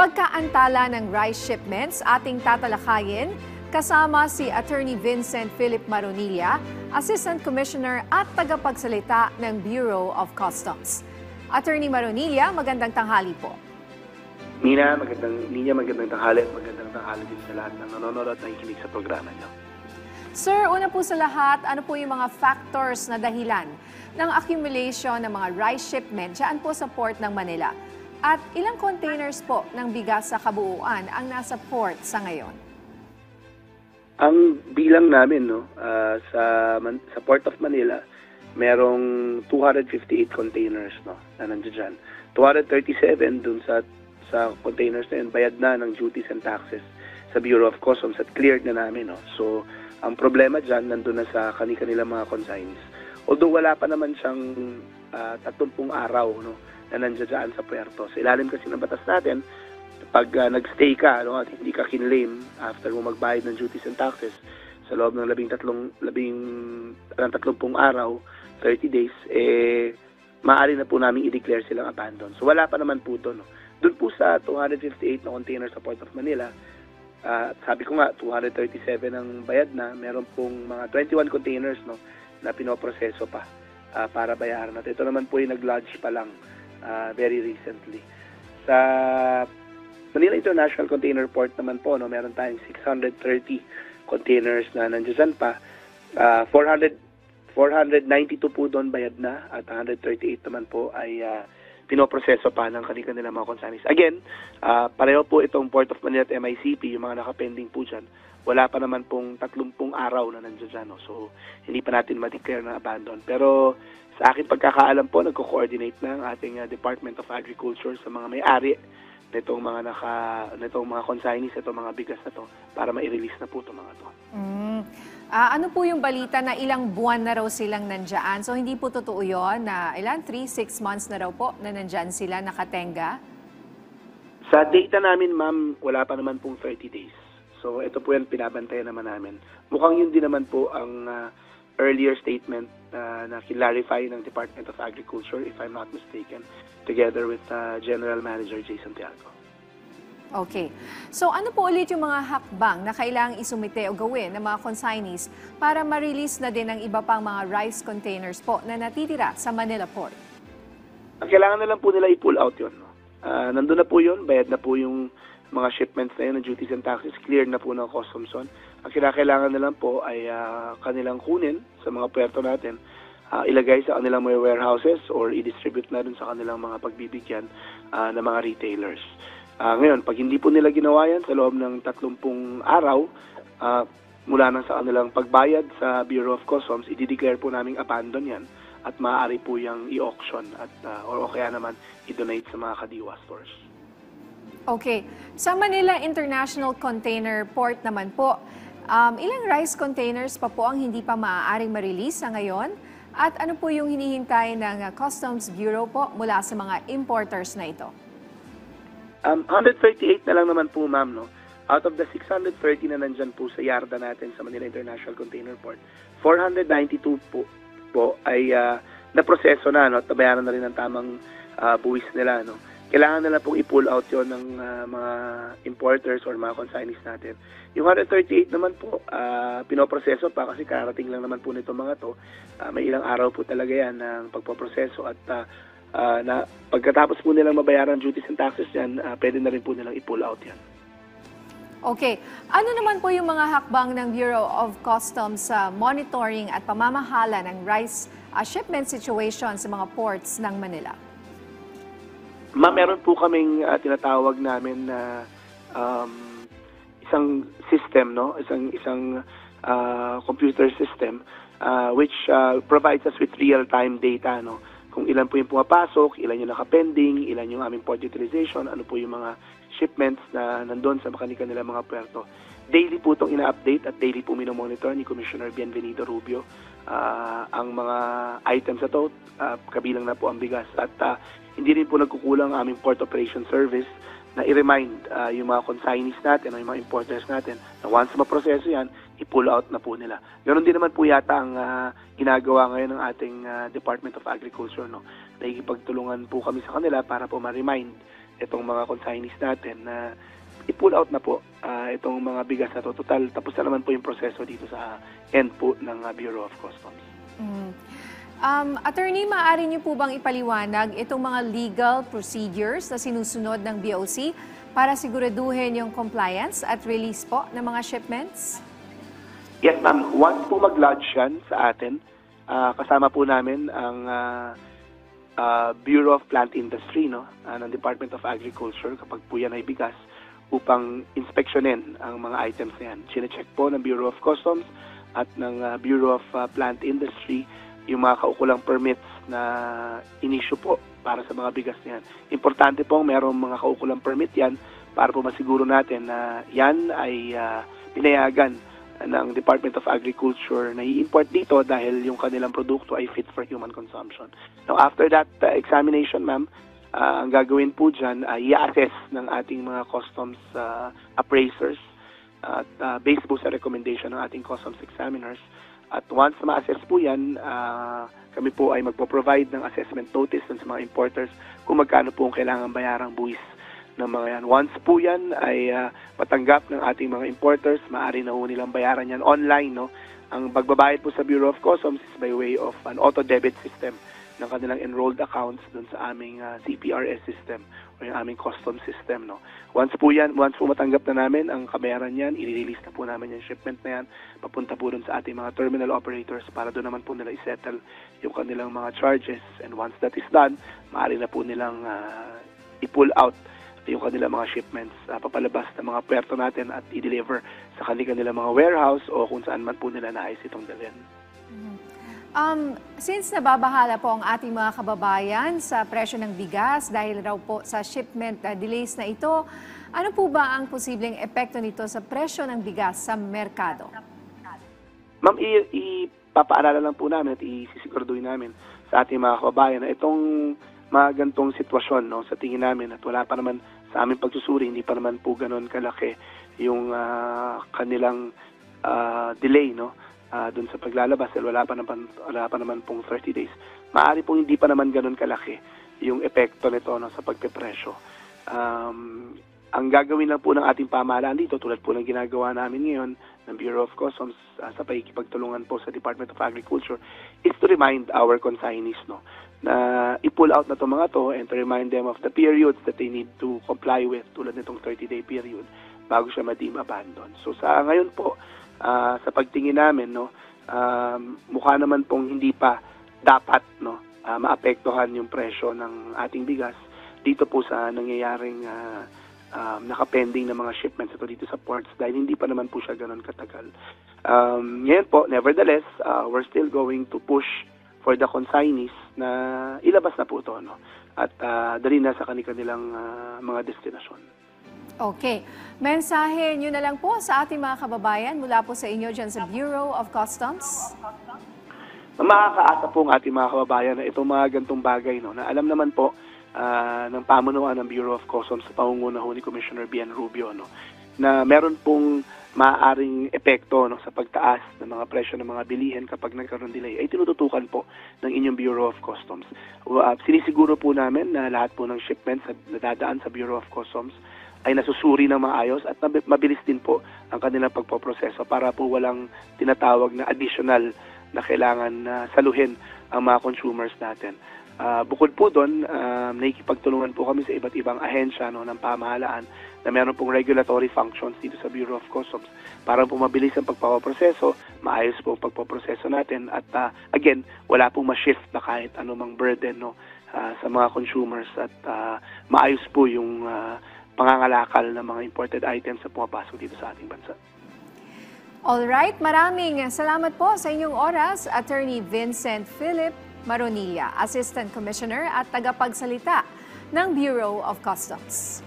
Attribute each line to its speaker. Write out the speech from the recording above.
Speaker 1: Pagkaantala ng rice shipments, ating tatalakayin kasama si Attorney Vincent Philip Maronilla, Assistant Commissioner at tagapagsalita ng Bureau of Customs. Attorney Maronilla, magandang tanghali po.
Speaker 2: Nina, magandang tanghali at magandang tanghali din sa lahat ng nanonood at nakikinig sa programa niyo.
Speaker 1: Sir, una po sa lahat, ano po yung mga factors na dahilan ng accumulation ng mga rice shipment dyan po sa Port ng Manila? At ilang containers po ng bigas sa kabuuan ang nasa port sa ngayon?
Speaker 2: Ang bilang namin sa Port of Manila, merong 258 containers na nandiyan. 237 dun sa containers na yun, bayad na ng duties and taxes sa Bureau of Customs at cleared na namin. So, ang problema dyan, nandun na sa kanilang mga consignees. Although wala pa naman siyang 30 araw na nandiyan dyan sa puerto. Sa ilalim kasi ng batas natin, pag nagstay ka at hindi ka kinlaim after mo magbayad ng duties and taxes sa loob ng 30 araw, 30 days, maaari na po namin i-declare silang abandoned. So wala pa naman po ito. Doon po sa 258 na containers sa Port of Manila, sabi ko nga, 237 ang bayad na. Meron pong mga 21 containers na pinoproseso pa para bayaran natin. Ito naman po yung nag-lodge pa lang very recently. Sa Manila International Container Port naman po, meron tayong 630 containers na nandiyan pa. 492 po doon bayad na at 138 naman po ay pinoproseso pa ng kanilang mga consignees. Again, pareho po itong Port of Manila at MICP, yung mga nakapending po dyan. Wala pa naman pong 30 araw na nandiyan dyan. So, hindi pa natin ma-declare na abandon. Pero sa akin pagkakaalam po, nagko-coordinate na ang ating Department of Agriculture sa mga may-ari nitong mga consignees, itong mga bigas na to para ma-release na po itong mga to.
Speaker 1: Ano po yung balita na ilang buwan na raw silang nandyan? So hindi po totoo yun na 3-6 months na raw po na nandyan sila nakatenga?
Speaker 2: Sa data namin, ma'am, wala pa naman pong 30 days. So ito po yan, pinabantayan naman namin. Mukhang yun din naman po ang earlier statement na clarify ng Department of Agriculture, if I'm not mistaken, together with General Manager Jason Tiago.
Speaker 1: Okay. So ano po ulit yung mga hakbang na kailangang isumite o gawin ng mga consignees para ma-release na din ang iba pang mga rice containers po na natitira sa Manila Port?
Speaker 2: Ang kailangan na lang po nila i-pull out yun. Nandun na po yun, bayad na po yung mga shipments na yun ng duties and taxes, clear na po ng customs on. Ang kailangan na lang po ay kanilang kunin sa mga puerto natin, ilagay sa kanilang mga warehouses or i-distribute na dun sa kanilang mga pagbibigyan ng mga retailers. Ngayon, pag hindi po nila ginawa yan sa loob ng 30 araw, mula nang sa kanilang pagbayad sa Bureau of Customs, i-declare po namin abandon yan at maaari po yung i-auction at or kaya naman i-donate sa mga kadiwa stores.
Speaker 1: Okay. Sa Manila International Container Port naman po, ilang rice containers pa po ang hindi pa maaaring ma-release sa ngayon? At ano po yung hinihintay ng Customs Bureau po mula sa mga importers na ito?
Speaker 2: 138 na lang naman po, ma'am. Out of the 630 na nandyan po sa yarda natin sa Manila International Container Port, 492 po ay naproseso na, tabayaran na rin ng tamang buwis nila. Kailangan na lang pong i-pull out yon ng mga importers or mga consignees natin. Yung 138 naman po, pinoproseso pa kasi karating lang naman po nito mga to. May ilang araw po talaga yan ng pagpoproseso at na pagkatapos po nilang mabayaran duties and taxes yan, pwede na rin po nilang i-pull out yan.
Speaker 1: Okay. Ano naman po yung mga hakbang ng Bureau of Customs sa monitoring at pamamahala ng rice shipment situation sa mga ports ng Manila?
Speaker 2: Ma'am, meron po kaming tinatawag namin na isang system, isang computer system which provides us with real-time data, kung ilan po yung pumapasok, ilan yung nakapending, ilan yung aming port utilization, ano po yung mga shipments na nandun sa kanilang mga puerto. Daily po itong ina-update at daily po minomonitor ni Commissioner Bienvenido Rubio ang mga items na to, kabilang na po ang bigas. At hindi rin po nagkukulang ang aming port operation service na i-remind yung mga consignees natin o yung mga importers natin na once maproseso yan, i-pull out na po nila. Ganon din naman po yata ang ginagawa ngayon ng ating Department of Agriculture. Nakikipagtulungan po kami sa kanila para po ma-remind itong mga consignees natin na i-pull out na po itong mga bigas na to. Total, tapos na naman po yung proseso dito sa end po ng Bureau of Customs.
Speaker 1: Attorney, maaari niyo po bang ipaliwanag itong mga legal procedures na sinusunod ng BOC para siguraduhin yung compliance at release po ng mga shipments?
Speaker 2: Yes, ma'am. Once po mag-lodge yan sa atin, kasama po namin ang Bureau of Plant Industry, no, ng Department of Agriculture, kapag po yan ay bigas, upang inspeksyonin ang mga items na yan. Chine-check po ng Bureau of Customs at ng Bureau of Plant Industry yung mga kaukulang permits na inisyu po para sa mga bigas na yan. Importante pong merong mga kaukulang permit yan para po masiguro natin na yan ay pinayagan ng Department of Agriculture na i-import dito dahil yung kanilang produkto ay fit for human consumption. Now, after that examination, ma'am, ang gagawin po dyan ay i-assess ng ating mga customs appraisers at based po sa recommendation ng ating customs examiners. At once ma-assess po yan, kami po ay magpo-provide ng assessment notice sa mga importers kung magkano po ang kailangan bayarang buwis ng mga yan. Once po yan ay matanggap ng ating mga importers, maaari na po nilang bayaran yan online. No? Ang pagbabayad po sa Bureau of Customs is by way of an auto-debit system ng kanilang enrolled accounts dun sa aming CPRS system o yung aming custom system. No? Once po matanggap na namin ang kabayaran yan, i-release na po namin yung shipment na yan, papunta po dun sa ating mga terminal operators para doon naman po nila i-settle yung kanilang mga charges. And once that is done, maaari na po nilang i-pull out yung kanilang mga shipments papalabas ng mga puerto natin at i-deliver sa kanilang mga warehouse o kung saan man po nila nais itong dalhin.
Speaker 1: Since nababahala po ang ating mga kababayan sa presyo ng bigas dahil raw po sa shipment delays na ito, ano po ba ang posibleng epekto nito sa presyo ng bigas sa merkado?
Speaker 2: Ma'am, ipapaalala lang po namin at isisiguraduhin namin sa ating mga kababayan na itong mga gantong sitwasyon, no, sa tingin namin at wala pa naman sa aming pagsusuri, hindi pa naman po ganoon kalaki yung kanilang delay, no, dun sa paglalabas dahil wala pa naman pong 30 days. Maaari pong hindi pa naman ganoon kalaki yung epekto nito, no, sa pagpepresyo. Ang gagawin lang po ng ating pamahalaan dito, tulad po ng ginagawa namin ngayon ng Bureau of Customs sa pakikipagtulungan po sa Department of Agriculture, is to remind our consignees, no, na i-pull out na itong mga to and to remind them of the periods that they need to comply with, tulad nitong 30-day period bago siya ma-deem abandon. So sa ngayon po, sa pagtingin namin, no, mukha naman pong hindi pa dapat, no, maapektuhan yung presyo ng ating bigas dito po sa nangyayaring nakapending na mga shipments ito dito sa ports dahil hindi pa naman po siya ganun katagal. Ngayon po, nevertheless, we're still going to push for the consignees na ilabas na po ito, no? At dali na sa kanilang mga destinasyon.
Speaker 1: Okay. Mensahe nyo na lang po sa ating mga kababayan mula po sa inyo dyan sa Bureau of Customs.
Speaker 2: Makakaasa po ang ating mga kababayan na itong mga gantong bagay, no, na alam naman po ng pamunuan ng Bureau of Customs sa pangunguna ni Commissioner Bian Rubio, no, na meron pong maaaring epekto, no, sa pagtaas ng mga presyo ng mga bilihin kapag nagkaroon delay ay tinututukan po ng inyong Bureau of Customs. Sinisiguro po namin na lahat po ng shipments na dadaan sa Bureau of Customs ay nasusuri ng maayos at mabilis din po ang kanilang pagpoproseso para po walang tinatawag na additional na kailangan saluhin ang mga consumers natin. Bukod po doon, nakikipagtulungan po kami sa iba't ibang ahensya, no, ng pamahalaan na meron pong regulatory functions dito sa Bureau of Customs para po mabilis ang pagpapaproseso, maayos po ang pagpaproseso natin at again, wala pong ma-shift na kahit anumang burden, no, sa mga consumers at maayos po yung pangangalakal ng mga imported items na pumapasok dito sa ating bansa.
Speaker 1: Alright, maraming salamat po sa inyong oras, Attorney Vincent Philip Maronilla, Assistant Commissioner at tagapagsalita ng Bureau of Customs.